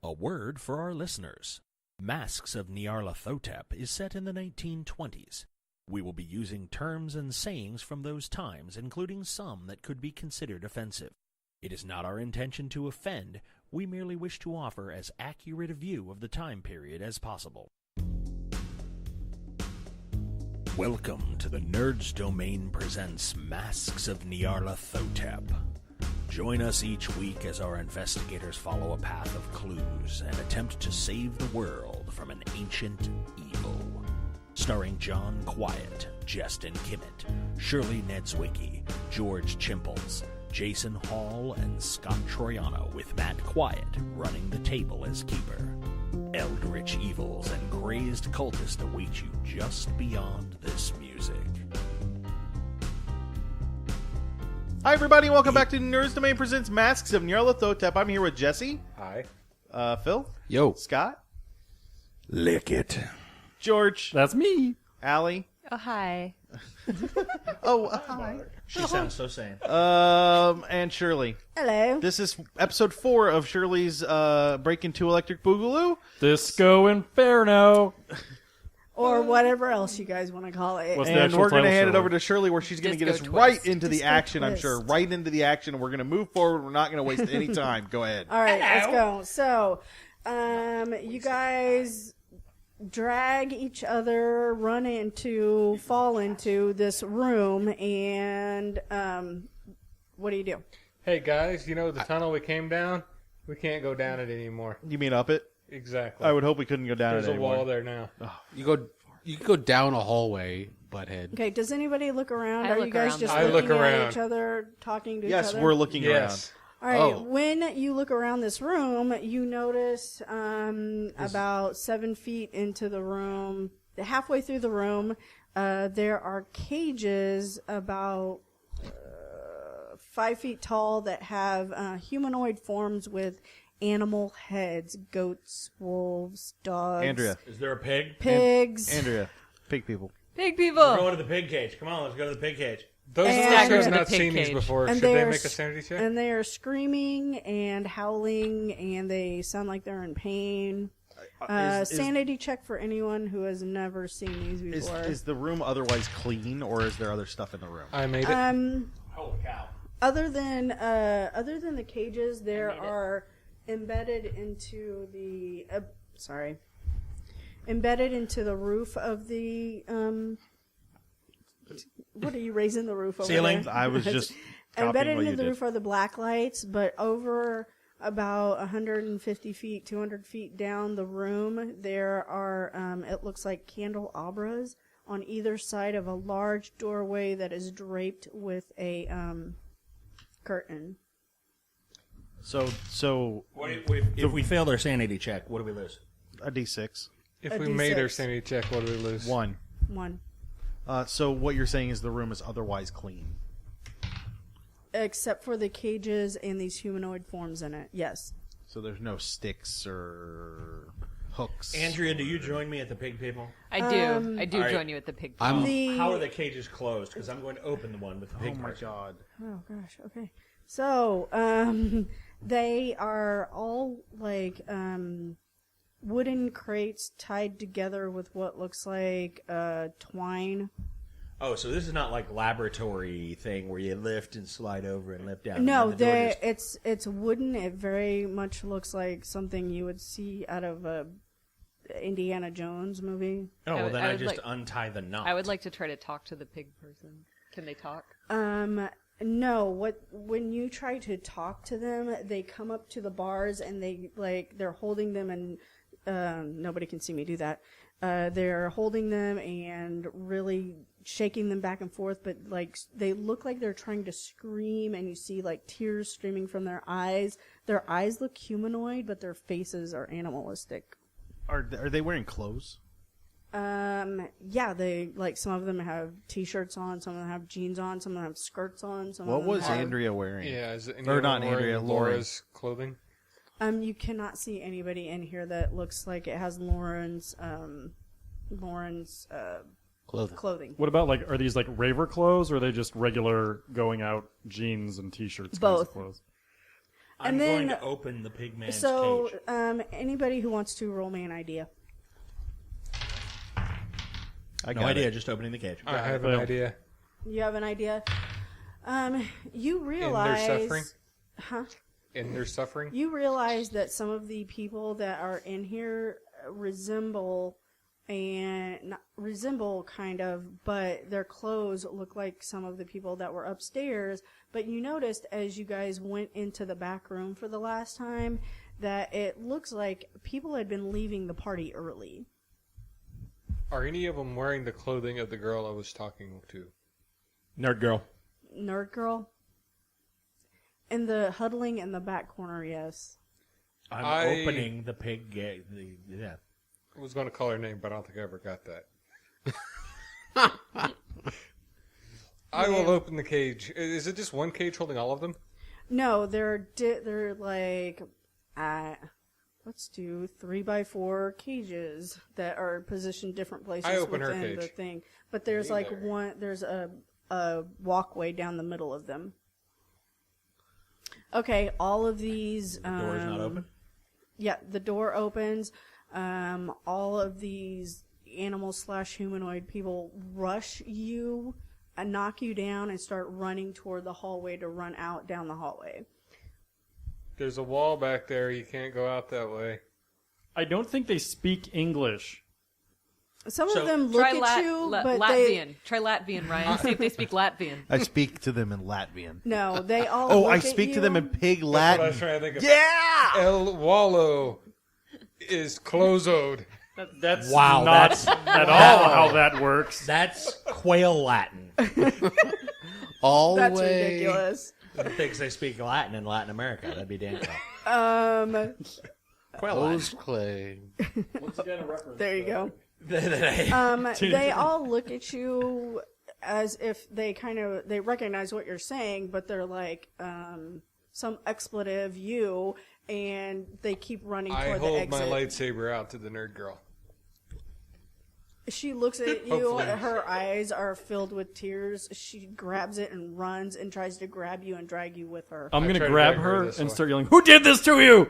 A word for our listeners. Masks of Nyarlathotep is set in the 1920s. We will be using terms and sayings from those times, including some that could be considered offensive. It is not our intention to offend. We merely wish to offer as accurate a view of the time period as possible. Welcome to the Nerds Domain presents Masks of Nyarlathotep. Join us each week as our investigators follow a path of clues and attempt to save the world from an ancient evil. Starring John Quiet, Justin Kimmett, Shirley Nedzwicki, George Chimples, Jason Hall, and Scott Troiano, with Matt Quiet running the table as keeper. Eldritch evils and crazed cultists await you just beyond this music. Hi, everybody. Welcome back to Nerds Domain presents Masks of Nyarlathotep. I'm here with Jesse. Hi. Phil. Yo. Scott. Lick it. George. That's me. Allie. Oh, hi. Hi. She sounds so sane. And Shirley. Hello. This is episode 4 of Shirley's Breaking 2 Electric Boogaloo. Disco Inferno. Or whatever else you guys want to call it. What's the And actual we're going to title, hand it Shirley? over to Shirley, where she's going to get us Disco right twist. into the Disco action, I'm twist. sure. Right into the action, and we're going to move forward. We're not going to waste any time. Go ahead. All right, let's go. So, you guys drag each other, fall into this room, and what do you do? Hey guys, you know the tunnel we came down? We can't go down it anymore. You mean up it? Exactly. I would hope we couldn't go down There's it a anymore. wall there now. You can go down a hallway, butthead. Okay, does anybody look around? I Are look you guys around. just I looking look at around. each other, talking to Yes, each other? we're looking Yes. All right. Oh. When you look around this room, you notice about 7 feet into the room, halfway through the room, there are cages about 5 feet tall that have humanoid forms with animal heads: goats, wolves, dogs, Andrea. Is there a pig? pigs. Andrea. Pig people. Pig We're people. going to the pig cage. Come on, let's go to the pig cage. Those of And- us who Stagger have to not the pig seen these cage. before, And should they they're make a sanity check? And they are screaming and howling, and they sound like they're in pain. Sanity check for anyone who has never seen these before. Is the room otherwise clean, or is there other stuff in the room? I made it. Holy cow. Other than the cages, there are embedded into the roof of the what are you raising the roof over Ceiling? there? I was just copying embedded what into you the did. roof are the black lights, but over about 150 feet, 200 feet down the room, there are it looks like candelabras on either side of a large doorway that is draped with a curtain. So If we failed our sanity check, what do we lose? a D6. If a we made our D6. sanity check, what do we lose? 1. One. So what you're saying is the room is otherwise clean. Except for the cages and these humanoid forms in it. Yes. So there's no sticks or hooks. Andrea, do you join me at the pig people? I do. I do all right. join you at the pig. I'm How are the cages closed? Because I'm going to open the one with the Oh pig my person. god. Oh gosh. Okay. So they are all like wooden crates tied together with what looks like Oh, twine. so this is not like laboratory thing where you lift and slide over and lift down. No, and then the door just- it's wooden. It very much looks like something you would see out of a Indiana Jones movie. Oh, well, then I would just like- untie the knot. I would like to try to talk to the pig person. Can they talk? No, when you try to talk to them, they come up to the bars and they're holding them, and nobody can see me do that. They're holding them and really shaking them back and forth, but like they look like they're trying to scream, and you see like tears streaming from their eyes. Their eyes look humanoid, but their faces are animalistic. Are they wearing clothes? Yeah, they like some of them have t-shirts on, some of them have jeans on, some of them have skirts on. Some What of them was have... Andrea wearing? Yeah, is it Or not anyone wearing Andrea, Lauren. Laura's clothing? You cannot see anybody in here that looks like it has Lauren's clothing. What about, like, are these, like, raver clothes, or are they just regular going out jeans and t-shirts kinds Both. of clothes? I'm And then- going to open the pigman's So, cage. anybody who wants to roll me an idea. I No got idea, it. just opening the cage. I have an idea. You have an idea? You In realize... their suffering? Huh? In their suffering? You realize that some of the people that are in here resemble kind of, but their clothes look like some of the people that were upstairs. But you noticed as you guys went into the back room for the last time that it looks like people had been leaving the party early. Are any of them wearing the clothing of the girl I was talking to? Nerd girl. Nerd girl? In the huddling in the back corner, yes. I'm opening the pig gate. Yeah. I was going to call her name, but I don't think I ever got that. I will open the cage. Is it just one cage holding all of them? No, they're like, let's do 3x4 cages that are positioned different places I open her within the cage. thing. But there's like there's a walkway down the middle of them. Okay, all of these. The door's not open? Yeah, the door opens. All of these animal/humanoid people rush you and knock you down and start running toward the hallway to run out down the hallway. There's a wall back there. You can't go out that way. I don't think they speak English. Some So- of them look Try at you, but Latvian. Try Latvian, Ryan. See if they speak Latvian. I speak to them in Latvian. no, they all. Oh, look I at speak to them you. in pig That's what I was Latin. trying to think of. Yeah! El Wallo is clozoed. That's Wow, not that's- at all how that works. That's quail Latin. All the That's way. ridiculous. Who thinks they speak Latin in Latin America? That'd be damn cool. Quail Latin. Post clay. Once again, a reference. There you go. That's They all look at you as if they recognize what you're saying, but they're like some expletive you, and they keep running I toward the hold my exit. lightsaber out to the nerd girl. She looks at you. Hopefully. Her eyes are filled with tears. She grabs it and runs and tries to grab you and drag you with her. I'm I going try to to grab drag her her this and way. start yelling, "Who did this to you?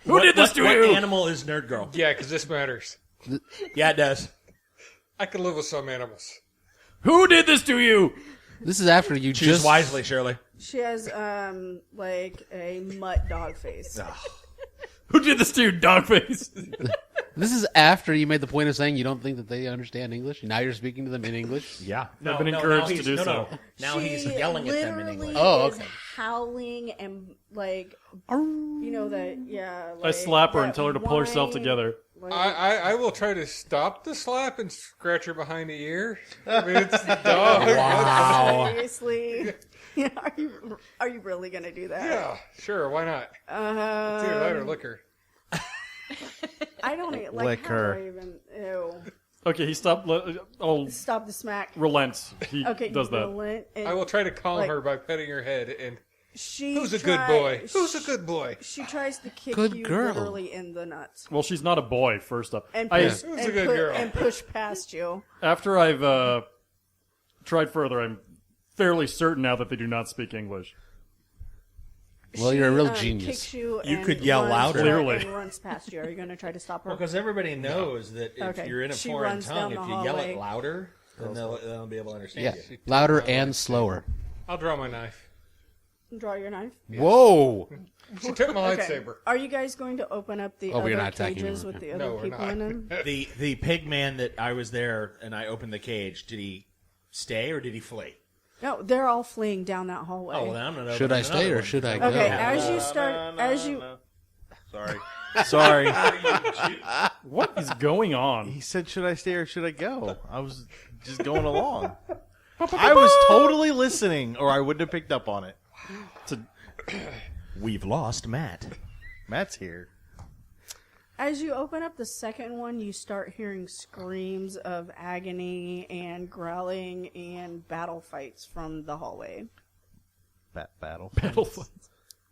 Who did this to what you?" animal is nerd girl? Yeah, because this matters. Yeah, it does. I can live with some animals. Who did this to you? This is after you Choose just wisely, Shirley. She has like a mutt dog face. Who did this to you, dogface? This is after you made the point of saying you don't think that they understand English. Now you're speaking to them in English. Yeah, I've been encouraged to do so. Now he's She yelling at them in literally English. Oh, is okay. howling and like you know that I like, slap her and that tell her to pull herself whine, together. like- I will try to stop the slap and scratch her behind the ear. I mean, it's the dog. Wow. Seriously, yeah, are you really gonna do that? Yeah, sure. Why not? It's either that or liquor. I don't like Lick how her. do I even. Ew. Okay, he stopped. Oh, Stop the smack. relents. He Okay, does you that. relent, and I will try to calm like- her by petting her head. And She who's a good boy? Who's a good boy? She tries to kick Good you girl. literally in the nuts Well, she's not a boy. First up, and I, push, Who's a good girl? and push past you. after I've tried further, I'm fairly certain now that they do not speak English. Well, you're a real Kicks genius. you You and could yell runs louder. Clearly. and runs past you. Are you going to try to stop her? Because everybody knows that if Okay. you're in a She foreign runs tongue, down if the you yell hallway. it louder, then they'll be able to understand Yeah, you. louder and slower. I'll draw my knife. Draw your knife. Whoa! She took my Okay. lightsaber. Are you guys going to open up the Oh, we're other not attacking cages her. with the No, other we're people not. in them? The pig man that I was there and I opened the cage, did he stay or did he flee? No, they're all fleeing down that hallway. Oh, well, then I'm going to Should I stay or should I go? Okay, Yeah. as you start, Sorry. Sorry. What is going on? He said, should I stay or should I go? I was just going along. I was totally listening, or I wouldn't have picked up on it. We've lost Matt. Matt's here. as you open up the second one, you start hearing screams of agony and growling and battle fights from the hallway. Battle.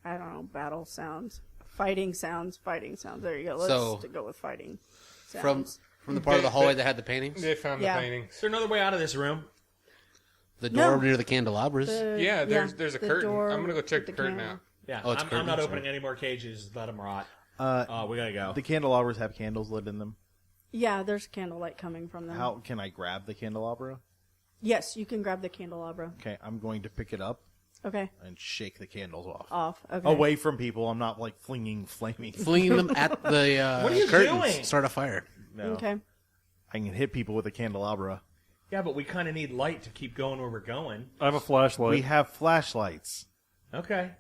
I don't know, battle sounds. Fighting sounds. There you go. Let's So, go with fighting From sounds. the part of the hallway that had the paintings, They found Yeah. the paintings. Is there another way out of this room? the door No. near the candelabras. Yeah, there's a the curtain. door I'm gonna go check with the curtain out. Yeah, Oh, it's I'm not curtains, opening any more cages. Let them rot. We gotta go. The candelabras have candles lit in them. Yeah, there's candlelight coming from them. How can I grab the candelabra? Yes, you can grab the candelabra. Okay, I'm going to pick it up Okay. and shake the candles off. Okay. Away from people. I'm not like flaming. Flinging them at the What are you curtains. doing? Start a fire. No. Okay. I can hit people with a candelabra. Yeah, but we kind of need light to keep going where we're going. I have a flashlight. We have flashlights. Okay.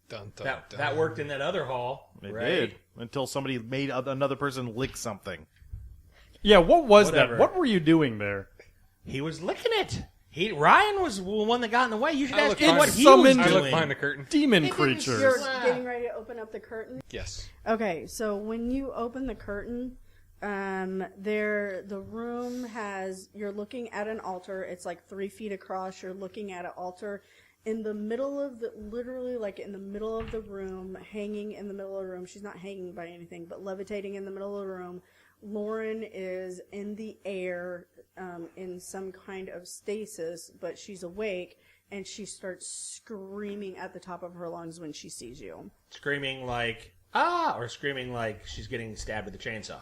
Dun, dun, That dun. that worked in that other hall. It right? did. Until somebody made another person lick something. Yeah, what was Whatever. that? What were you doing there? He was licking it. Ryan was the one that got in the way. You should I ask look him what behind- he was Summoned- I look doing. behind the curtain. Demon creatures. You're getting ready to open up the curtain? Yes. Okay, so when you open the curtain, the room has, you're looking at an altar. It's like 3 feet across. You're looking at an altar in the middle of literally like in the middle of the room, hanging in the middle of the room. She's not hanging by anything, but levitating in the middle of the room. Lauren is in the air, in some kind of stasis, but she's awake, and she starts screaming at the top of her lungs when she sees you. Screaming like, ah, or screaming like she's getting stabbed with a chainsaw.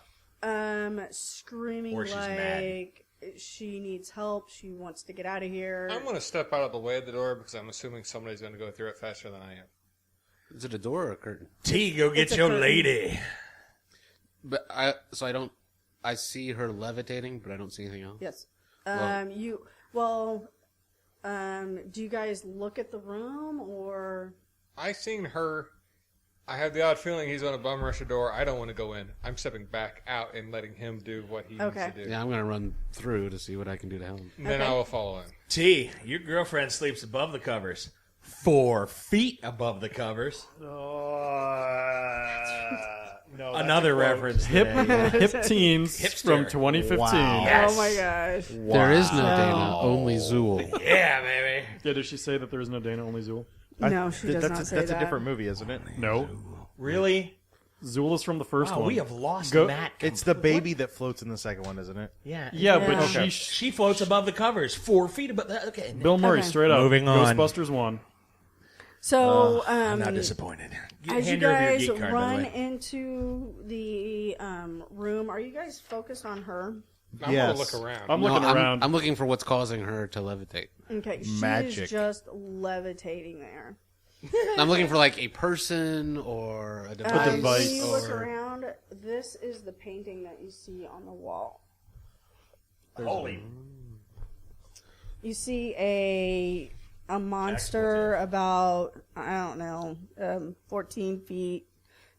Screaming Or she's like she needs help. She wants to get out of here. I'm going to step out of the way of the door because I'm assuming somebody's going to go through it faster than I am. Is it a door or a curtain? T, go get It's a your curtain. lady. But I see her levitating, but I don't see anything else. Yes. Well- Do you guys look at the room or? I seen her. I have the odd feeling he's going to bum rush a door. I don't want to go in. I'm stepping back out and letting him do what he Okay. needs to do. Yeah, I'm gonna run through to see what I can do to help. And then I will follow him. T, your girlfriend sleeps above the covers. 4 feet above the covers. No, Another reference. Hip today. hip teens Hipster. from 2015. Wow. Yes. Oh my gosh! There is no Dana, only Zool. Yeah, baby. Yeah, does she say that there is no Dana, only Zool? No, she does not say That's that. a different movie, isn't it? No. Really? Zool is from the first Wow, one. we have lost Go- Matt. It's the baby that floats in the second one, isn't it? Yeah. Yeah, Yeah. but Okay. She floats above the covers, 4 feet above. Okay. Bill Murray, Okay. straight up. Moving on. Ghostbusters 1. So, I'm not disappointed. as you Hand her over your guys geek card, by the run way. into the room, are you guys focused on her? I'm Yes. going to look around. I'm looking around. I'm looking for what's causing her to levitate. Okay, she Magic. is just levitating there. I'm looking for like a person or a device. A device. When you look or... around, this is the painting that you see on the wall. Holy. You see a monster about, I don't know, 14 feet.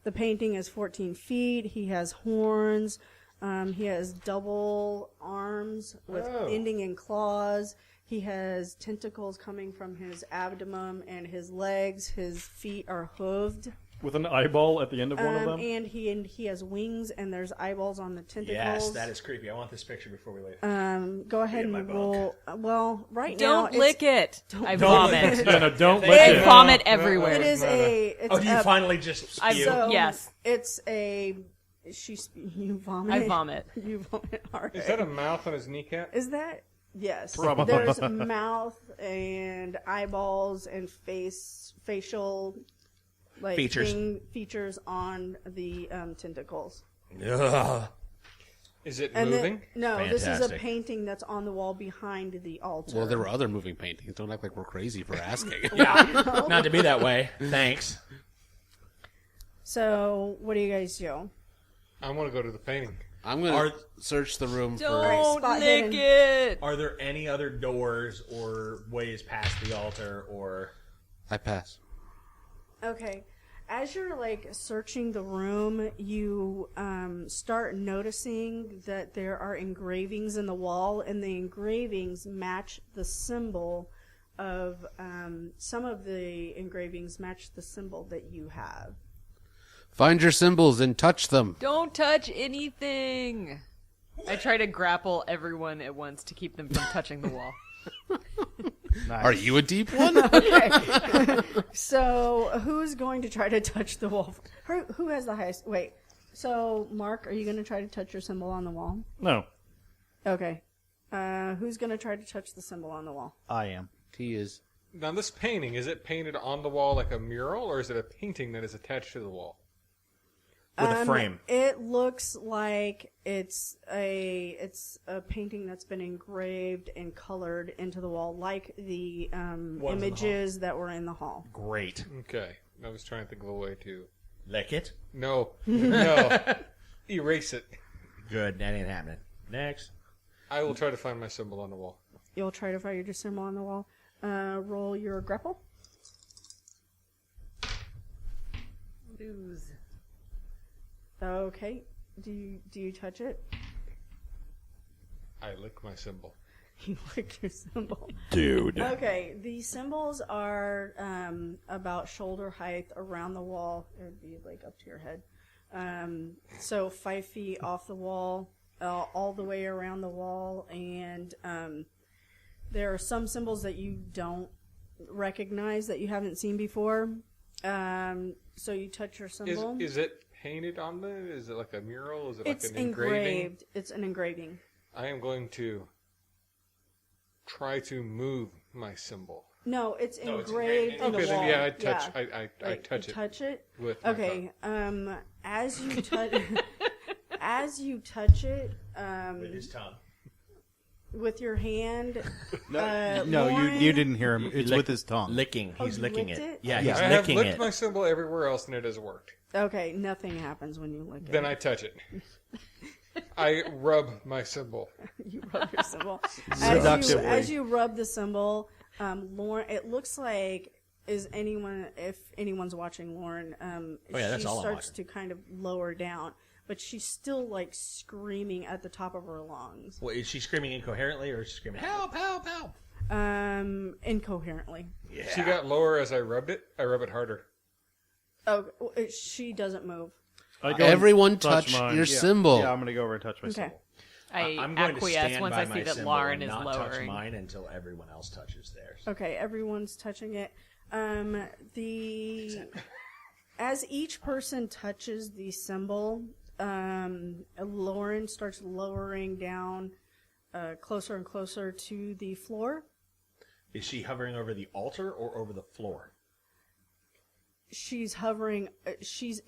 The painting is 14 feet. He has horns. He has double arms with ending in claws. He has tentacles coming from his abdomen and his legs. His feet are hooved. With an eyeball at the end of one of them. And he has wings and there's eyeballs on the tentacles. Yes, that is creepy. I want this picture before we leave. Go ahead in my and bunk. roll. Well, right now Don't lick it. I vomit. Yeah, no, don't I let it. vomit everywhere. It is a. It's Oh, do you a, finally just spew? So Yes. It's a. You vomit. I vomit. You vomit hard. Is that a mouth on his kneecap? Is that? Yes. Probably. There's mouth and eyeballs and facial like Features. features on the tentacles. Ugh. Is it And moving? this is a Fantastic. painting that's on the wall behind the altar. Well, there were other moving paintings. Don't act like we're crazy for asking. Yeah, not to be that way. Thanks. So, what do you guys do? I want to go to the painting. I'm gonna search the room for. Don't spot lick hidden. it. Are there any other doors or ways past the altar or? I pass. Okay. As you're like searching the room, you start noticing that there are engravings in the wall, and the engravings match the symbol of some of the engravings match the symbol that you have. Find your symbols and touch them. Don't touch anything. I try to grapple everyone at once to keep them from touching the wall. Nice. Are you a deep one? So, who's going to try to touch the wall? Who has the highest? Wait. So, Mark, are you going to try to touch your symbol on the wall? No. Okay. Who's going to try to touch the symbol on the wall? I am. He is. Now, this painting, is it painted on the wall like a mural, or is it a painting that is attached to the wall? With a frame. It looks like it's a painting that's been engraved and colored into the wall, like the images that were in the hall. Great. Okay. I was trying to think of a way to... Lick it. No. No. Erase it. Good. That ain't happening. Next. I will try to find my symbol on the wall. You'll try to find your symbol on the wall. Roll your grapple. Lose. Okay. Do you touch it? I lick my symbol. You lick your symbol. Dude. Okay, the symbols are about shoulder height around the wall. It would be like up to your head. So 5 feet off the wall, all the way around the wall, and there are some symbols that you don't recognize that you haven't seen before. So you touch your symbol. Is it painted on there? Is it like a mural? Is it It's like an engraving? engraved. It's an engraving. I am going to try to move my symbol. No, it's No, it's engraved engraved. in Okay, the wall. then yeah, I touch. Yeah. I Like, touch you it touch it. with my Okay. tongue. As you touch, as you touch it, With his tongue. with your hand. No, Lauren, you didn't hear him. It's Lick- with his tongue. Licking. Oh, He's you licking licked it. it? Yeah, Yeah. he's I have licking licked it. my symbol everywhere else, and it has worked. Okay, nothing happens when you lick it. Then I touch it. I rub my symbol. You rub your symbol. Seductively. As you rub the symbol, Lauren, it looks like if anyone's watching Lauren, that's she all I'm starts watching. to kind of lower down, but she's still like screaming at the top of her lungs, Well, is she screaming incoherently or is she screaming, help, help, help? incoherently. Yeah. She got lower as I rubbed it. I rub it harder. Oh, she doesn't move. I go Everyone and touch touch mine. your Yeah. symbol. Yeah, I'm gonna go over and touch my Okay. symbol. I'm I going to acquiesce stand once by I my see that symbol Lauren and is not touch lowering. mine until everyone else touches theirs. Okay, everyone's touching it. As each person touches the symbol, Lauren starts lowering down closer and closer to the floor. Is she hovering over the altar or over the floor? She's hovering. She's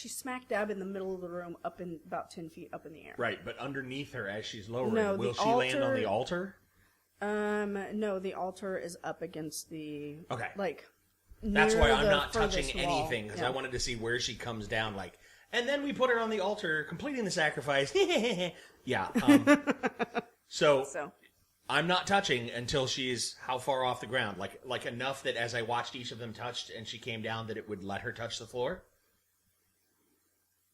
smack dab in the middle of the room, up in about 10 feet up in the air. Right, but underneath her as she's lowering, No, will the she land on altar- the altar? No, the altar is up against the. Okay. Like. That's near why I'm the not touching furthest wall. anything, because Yeah. I wanted to see where she comes down, like, and then we put her on the altar, completing the sacrifice. Yeah. So So. I'm not touching until she's how far off the ground? Like enough that as I watched each of them touched and she came down that it would let her touch the floor?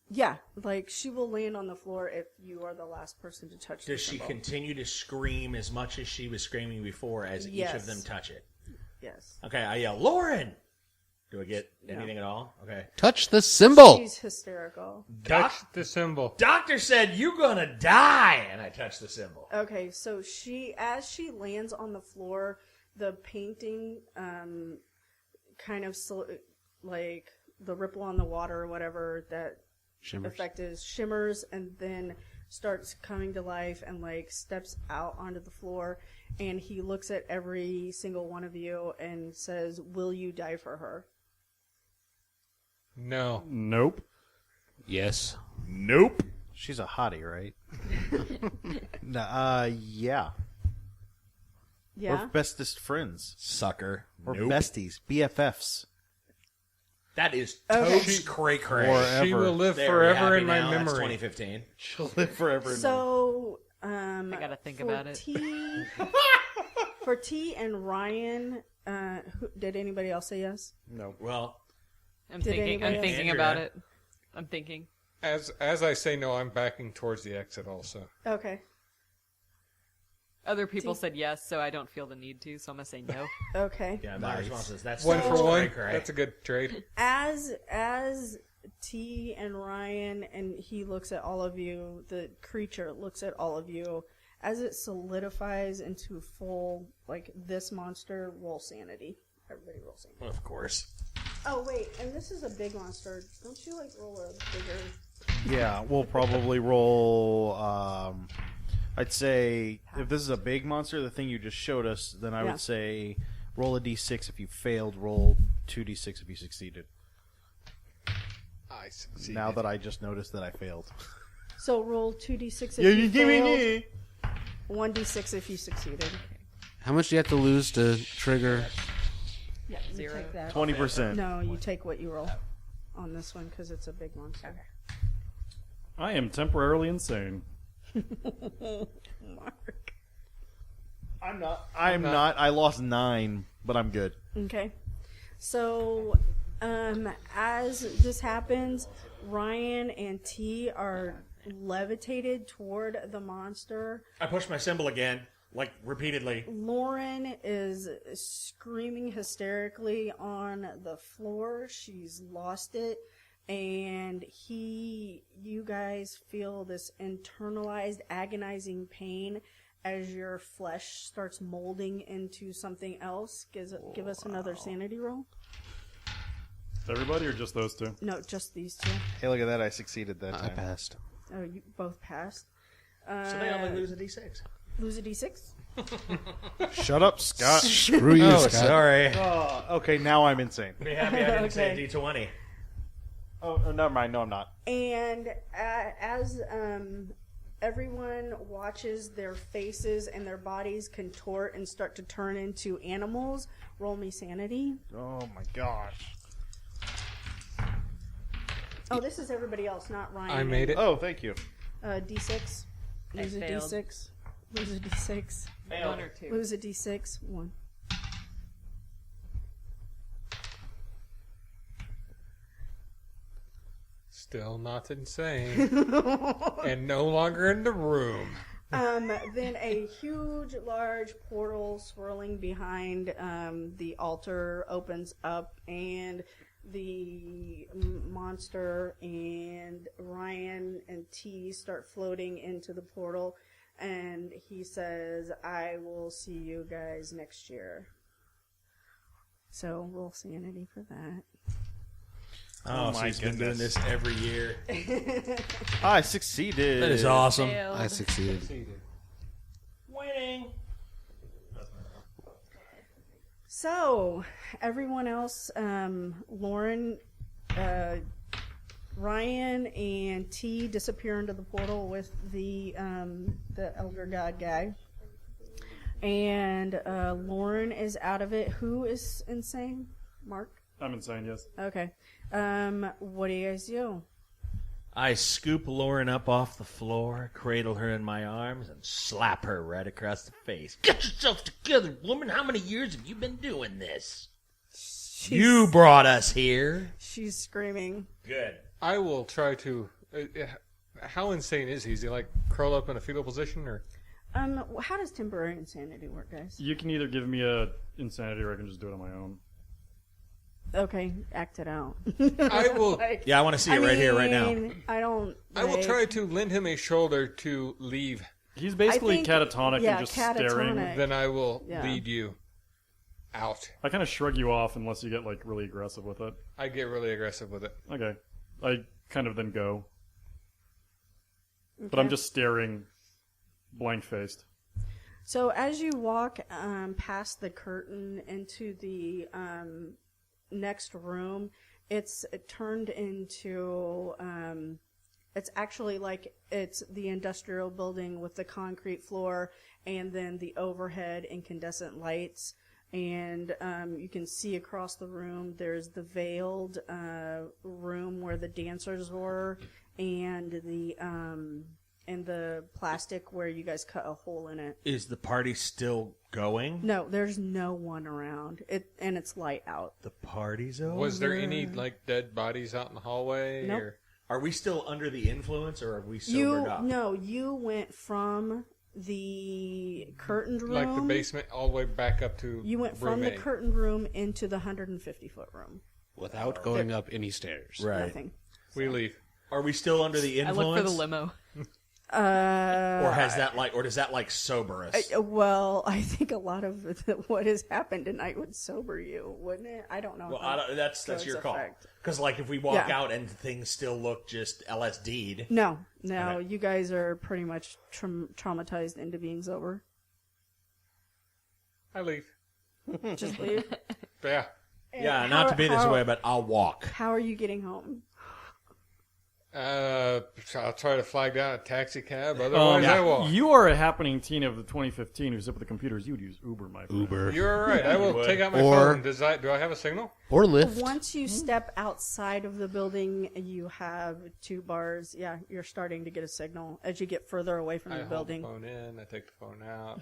Yeah, like she will land on the floor if you are the last person to touch. Does the she symbol. continue to scream as much as she was screaming before as each of Yes. them touch it? Yes. Okay, I yell, Lauren! Do I get anything at all? Okay. Touch the symbol. She's hysterical. Touch the symbol. Doctor said you're gonna die! And I touch the symbol. Okay, so as she lands on the floor, the painting, kind of like the ripple on the water or whatever that Shimmers. effect is, shimmers and then starts coming to life and like steps out onto the floor, and he looks at every single one of you and says, "Will you die for her?" No. Nope. Yes. Nope. She's a hottie, right? Yeah. Yeah. We're bestest friends. Sucker. We're Nope. besties. BFFs. That is Okay. totes cray cray. Forever. She will live There, you forever happy in my now? That's memory. 2015. She'll live forever. So, I gotta think for about it. For T and Ryan, did anybody else say yes? No. Well, I'm Did thinking. anybody I'm else- thinking Andrea. about it. I'm thinking. As I say no, I'm backing towards the exit also. Okay. Other people said yes, so I don't feel the need to. So I'm gonna say no. Okay. yeah, my response is that's One totes for one. cray-cray. That's a good trade. As T and Ryan, and he looks at all of you, the creature looks at all of you, as it solidifies into full, like, this monster, roll sanity. Everybody roll sanity. Of course. Oh, wait, and this is a big monster. Don't you, like, roll a bigger... Yeah, we'll probably roll. I'd say if this is a big monster, the thing you just showed us, then I Yeah. would say Roll a d6 if you failed. Roll 2d6 if you succeeded. I succeeded. Now that I just noticed that I failed. So roll 2d6 if you failed, 1d6 if you succeeded. How much do you have to lose to trigger? Yeah, you 0. take that. 20%. No, you take what you roll on this one because it's a big monster. I am temporarily insane. Mark. I'm not. I lost 9, but I'm good. Okay. So, as this happens, Ryan and T are levitated toward the monster. I push my symbol again, like repeatedly. Lauren is screaming hysterically on the floor. She's lost it. And you guys feel this internalized, agonizing pain as your flesh starts molding into something else. Give us another sanity roll. Everybody or just those two? No, just these two. Hey, look at that. I succeeded that I time. passed. Oh, you both passed. So they only lose a d6. Lose a d6. Shut up, Scott. Screw you, Oh, Scott. sorry. Okay, now I'm insane. Be happy I didn't say Okay. d20. Oh, never mind. No, I'm not. And as everyone watches their faces and their bodies contort and start to turn into animals, roll me sanity. Oh, my gosh. Oh, this is everybody else, not Ryan. I made it. Oh, thank you. D6. Lose a failed. D6. Lose a D6. 1 or 2. Lose a D6. 1. Still not insane. And no longer in the room. Then a huge, large portal swirling behind the altar opens up, and the monster and Ryan and T start floating into the portal. And he says, "I will see you guys next year." So roll sanity for that. Oh, Oh so my he's been doing goodness. this every year. I succeeded. That is awesome. Failed. I succeeded. Winning. So, everyone else, Lauren, Ryan, and T disappear into the portal with the elder god guy, and Lauren is out of it. Who is insane? Mark. I'm insane, yes. Okay. What do you guys do? I scoop Lauren up off the floor, cradle her in my arms, and slap her right across the face. Get yourself together, woman. How many years have you been doing this? You brought us here. She's screaming. Good. I will try to. How insane is he? Is he like curl up in a fetal position, or? How does temporary insanity work, guys? You can either give me a insanity or I can just do it on my own. Okay, act it out. I will. Yeah, I want to see it right here, right now. I don't. I will like- try to lend him a shoulder to leave. He's basically think- catatonic yeah, and just staring. catatonic. Then I will Yeah. lead you out. I kind of shrug you off unless you get like really aggressive with it. I get really aggressive with it. Okay. I kind of then go. But I'm just staring blank-faced. So as you walk past the curtain into the next room, it's turned into it's actually like it's the industrial building with the concrete floor and then the overhead incandescent lights. And you can see across the room there's the veiled room where the dancers were, and the plastic where you guys cut a hole in it. Is the party still going? No, there's no one around. And it's light out. The party's over. Was there any like dead bodies out in the hallway? Nope. Or? Are we still under the influence, or have we sobered up? No, you went from the curtained room. Like the basement all the way back up to You went from room the A. curtained room into the 150-foot room. Without going up any stairs. Right. Nothing. We leave. Are we still under the I influence? look for the limo. Or has that like, or does that like sober us? Well, I think a lot of what has happened tonight would sober you, wouldn't it? I don't know. Well, how that's drugs your call. affect. Because like if we walk Yeah. out and things still look just LSD'd. No, Okay. you guys are pretty much traumatized into being sober. I leave. Just leave. Yeah. Yeah, And not to be this how- way, but I'll walk. How are you getting home? I'll try to flag down a taxi cab. Otherwise, I won't. You are a happening teen of the 2015 who's up with the computers. You would use Uber, my friend. Uber You're right. I will take out my Or- phone. Do I have a signal? or Lyft. Once you step outside of the building, you have 2 bars. Yeah, you're starting to get a signal as you get further away from I the hold building. the phone in. I take the phone out.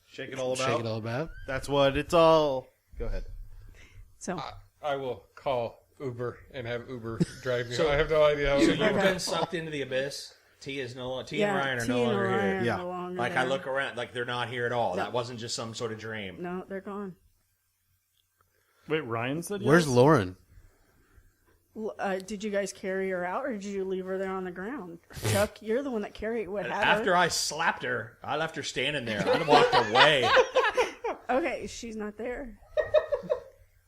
Shake it all about. Shake it all about. That's what it's all. Go ahead. So I will call Uber and have Uber drive me. I have no idea how So to you've been sucked into the abyss. T and Ryan are T no and longer Ryan here. are Yeah. no longer Like there. I look around, like they're not here at all. No. That wasn't just some sort of dream. No, they're gone. Wait, Ryan said yes? Where's Lauren? Did you guys carry her out, or did you leave her there on the ground? Chuck, you're the one that carried what had After her. I slapped her, I left her standing there. I walked away. Okay, she's not there.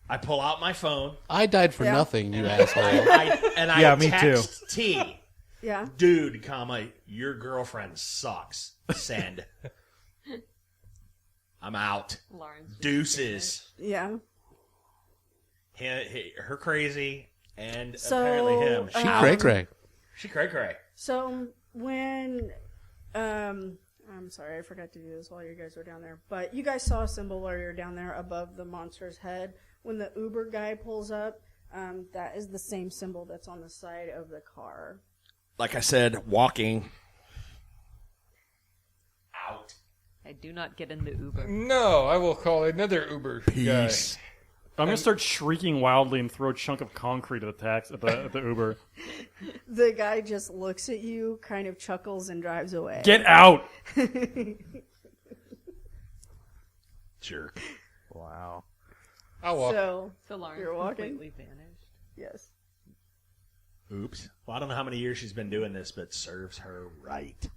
I pull out my phone. I died for Yeah. nothing, you asshole. I Yeah, me text T, Yeah. dude, comma, your girlfriend sucks. Send. I'm out. Lauren's just Deuces. Yeah. Her crazy, and So, apparently him. She Um, cray-cray. She cray. So when, I'm sorry, I forgot to do this while you guys were down there. But you guys saw a symbol while you were down there above the monster's head. When the Uber guy pulls up, that is the same symbol that's on the side of the car. Like I said, walking. Out. I do not get in the Uber. No, I will call another Uber guy. Peace. I'm going to start shrieking wildly and throw a chunk of concrete at the Uber. The guy just looks at you, kind of chuckles, and drives away. Get out! Jerk. Wow. I'll walk. So, So Lauren You're walking? completely vanished. yes. Oops. Well, I don't know how many years she's been doing this, but serves her right.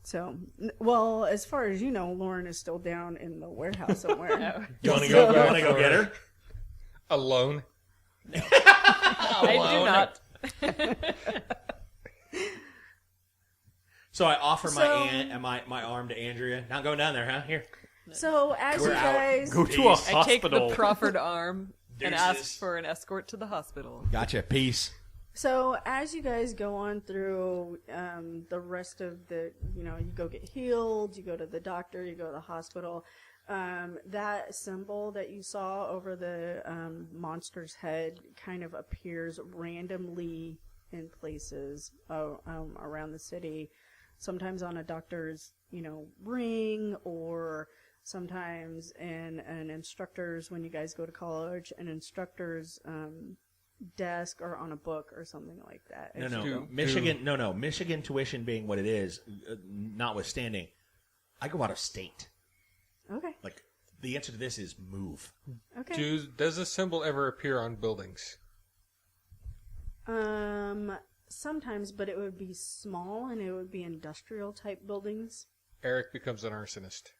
So, well, as far as you know, Lauren is still down in the warehouse somewhere. You want to go? You want to go get her? Alone. I do not. So I offer So- my arm to Andrea. Not going down there, huh? Here. So, as We're you out. guys... Go to a I take the hospital. proffered arm and Deuces. ask for an escort to the hospital. Gotcha. Peace. So as you guys go on through the rest of the, you go get healed, you go to the doctor, you go to the hospital. That symbol that you saw over the monster's head kind of appears randomly in places around the city. Sometimes on a doctor's, ring, or sometimes in an instructor's, when you guys go to college, an instructor's desk, or on a book or something like that. No. Michigan tuition being what it is, notwithstanding, I go out of state. Okay. Like, the answer to this is move. Okay. Does this symbol ever appear on buildings? Sometimes, but it would be small and it would be industrial type buildings. Eric becomes an arsonist.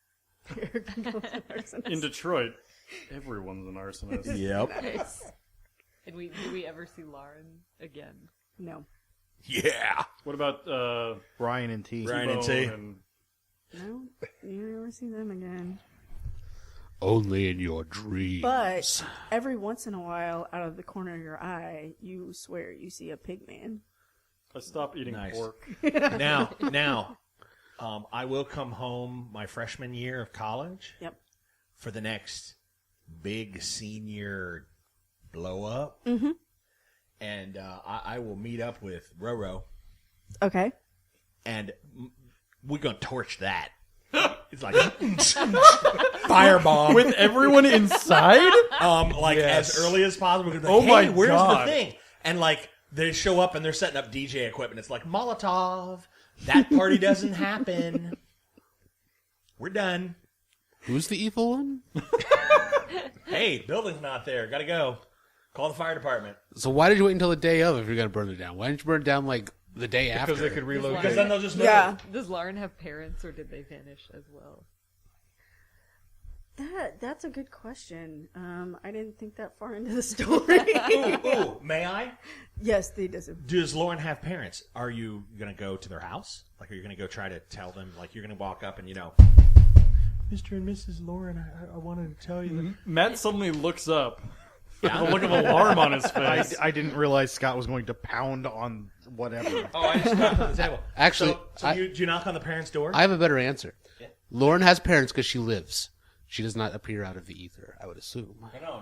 In Detroit, everyone's an arsonist. Yep. Nice. And do we ever see Lauren again? No. Yeah. What about Ryan and T. Ryan and T-Bone T. and No. You never see them again. Only in your dreams. But every once in a while, out of the corner of your eye, you swear you see a pig man. I stopped eating Nice. pork. Now, I will come home my freshman year of college. Yep. For the next big senior blow up. Mm-hmm. And I will meet up with Roro, Okay. and we're going to torch that. It's like firebomb. With everyone inside? As early as possible. Like, Oh my where's God. the thing? And they show up and they're setting up DJ equipment. It's like Molotov. That party doesn't happen. We're done. Who's the evil one? Hey, building's not there. Gotta go. Call the fire department. So why did you wait until the day of if you're going to burn it down? Why didn't you burn it down the day after? Because they could relocate. Because then they'll just move. Yeah. Does Lauren have parents, or did they vanish as well? That's a good question. I didn't think that far into the story. Ooh, may I? Yes, they do. Does Lauren have parents? Are you going to go to their house? Like, are you going to go try to tell them, like, you're going to walk up and, Mr. and Mrs. Lauren, I wanted to tell you that. Matt suddenly looks up with a look of alarm on his face. I didn't realize Scott was going to pound on whatever. Oh, I just knocked on the table. Actually, so do you knock on the parents' door? I have a better answer. Yeah. Lauren has parents because she lives. She does not appear out of the ether, I would assume. No.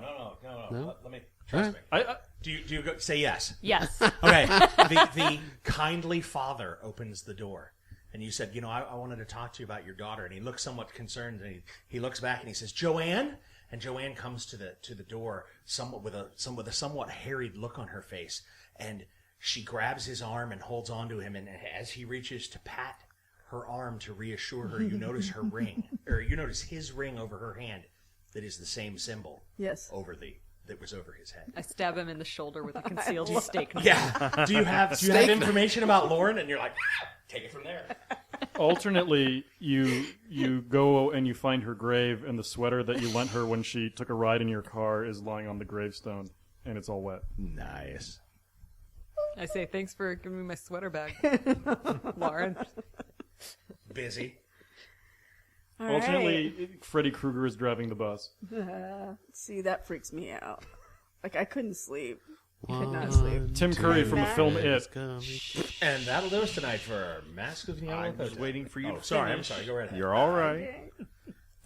No? Let me trust Alright. me. Do you go, say yes? Yes. Okay. The kindly father opens the door, and you said, I wanted to talk to you about your daughter, and he looks somewhat concerned, and he looks back and he says, Joanne. And Joanne comes to the door, somewhat with a somewhat harried look on her face, and she grabs his arm and holds onto him. And as he reaches to pat her arm to reassure her, you notice her ring, or you notice his ring over her hand, that is the same symbol. Yes. That was over his head. I stab him in the shoulder with a concealed steak knife. Yeah. Do you have information about Lauren? And you're like, take it from there. Alternately, you go and you find her grave, and the sweater that you lent her when she took a ride in your car is lying on the gravestone, and it's all wet. Nice. I say, thanks for giving me my sweater back, Lauren. Busy. All Alternately, Freddy Krueger is driving the bus. right. See, that freaks me out. Like, I couldn't sleep. Could not sleep. Tim Curry from the film It. And that'll do us tonight for Mask of Nyarlathotep. I was waiting for you to sorry. finish. I'm sorry. Go right ahead. You're all right.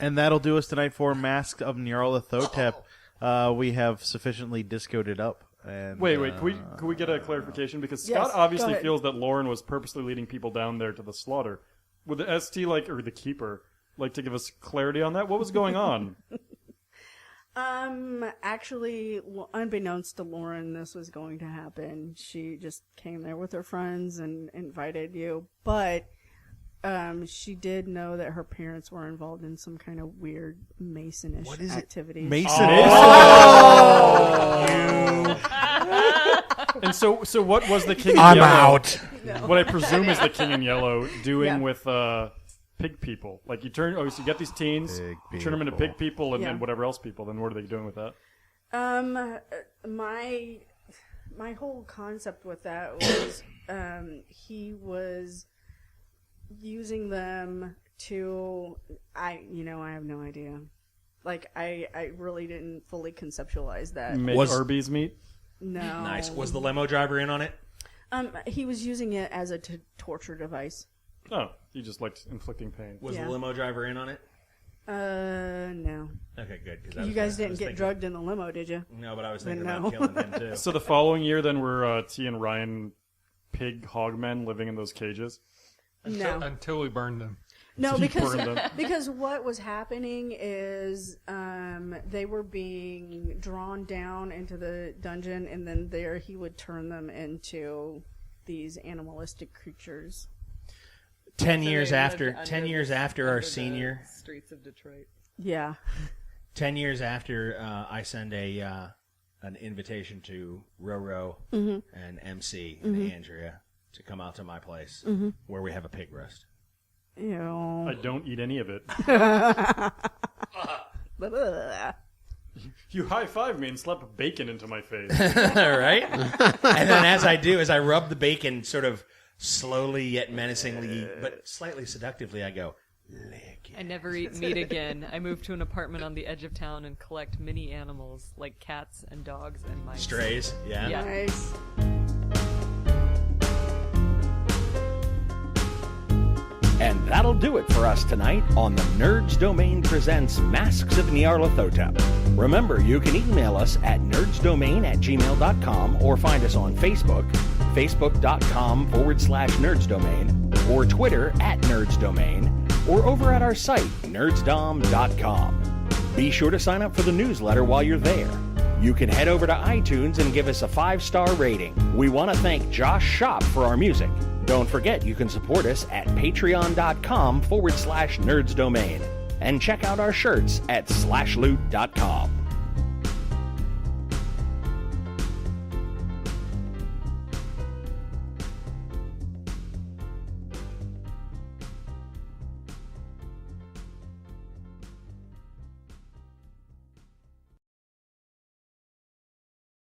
And that'll do us tonight for Mask of Nyarlathotep. We have sufficiently discoed it up. And, Wait. Can we get a clarification? Because Yes, Scott obviously go ahead. feels that Lauren was purposely leading people down there to the slaughter. Would the ST or the keeper to give us clarity on that? What was going on? Actually, unbeknownst to Lauren, this was going to happen. She just came there with her friends and invited you. But she did know that her parents were involved in some kind of weird Masonish activities. And so what was the King in I'm Yellow? out. What I presume is the King in Yellow doing Yeah. with pig people. Like you get these teens, you turn them into pig people and, Yeah. and whatever else people. Then what are they doing with that? My whole concept with that was he was using them to I have no idea. Like I really didn't fully conceptualize that. Make Arby's meat? No. Nice. Was the limo driver in on it? He was using it as a torture device. Oh, he just liked inflicting pain. Was Yeah. the limo driver in on it? No. Okay, good. 'Cause You guys didn't get drugged in the limo, did you? No, but I was thinking Then about no. killing him too. So the following year, then were T and Ryan pig hogmen living in those cages? No. Until we burned them. No, You because burned them. because what was happening is they were being drawn down into the dungeon, and then there he would turn them into these animalistic creatures. 10 So years they after lived 10 under years the- after under our the senior streets of Detroit. Yeah. 10 years after I send an invitation to Roro and MC and Andrea to come out to my place where we have a pig roast. You know. I don't eat any of it. You high-five me and slap bacon into my face. All right? And then as I rub the bacon sort of slowly yet menacingly, but slightly seductively, I go, lick it. I never eat meat again. I moved to an apartment on the edge of town and collect mini animals like cats and dogs and mice. Strays, yeah. Yeah. Nice. And that'll do it for us tonight on the Nerds Domain Presents Masks of Nyarlathotep. Remember, you can email us at nerdsdomain@gmail.com or find us on Facebook, facebook.com/nerdsdomain, or Twitter @nerdsdomain, or over at our site, nerdsdom.com. Be sure to sign up for the newsletter while you're there. You can head over to iTunes and give us a 5-star rating. We want to thank Josh Shop for our music. Don't forget you can support us at patreon.com/nerdsdomain and check out our shirts at slashloot.com.